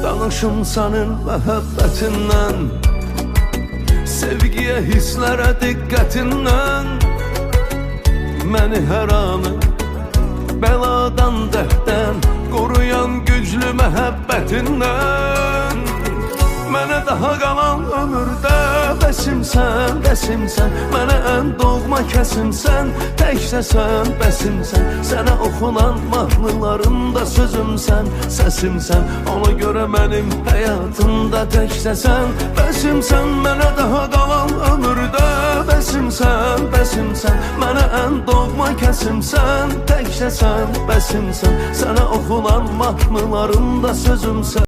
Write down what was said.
danışım sənin məhəbbətindən, sevgiyə, hisslərə diqqətindən. Məni hər anı bəladan, dərddən qoruyan güclü məhəbbətindən. Mənə daha qalan ömürdə bəsimsən, bəsimsən. Mənə ən doğma kəsimsən, təkcəsən, bəsimsən. Sənə oxunan mahnılarımda sözümsən, səsimsən. Ona görə mənim həyatımda təkcəsən, bəsimsən. Mənə daha qalan ömürdə bəsimsən, bəsimsən. Mənə ən doğma kəsimsən, təkcəsən, bəsimsən. Sənə oxunan mahnılarımda sözümsən.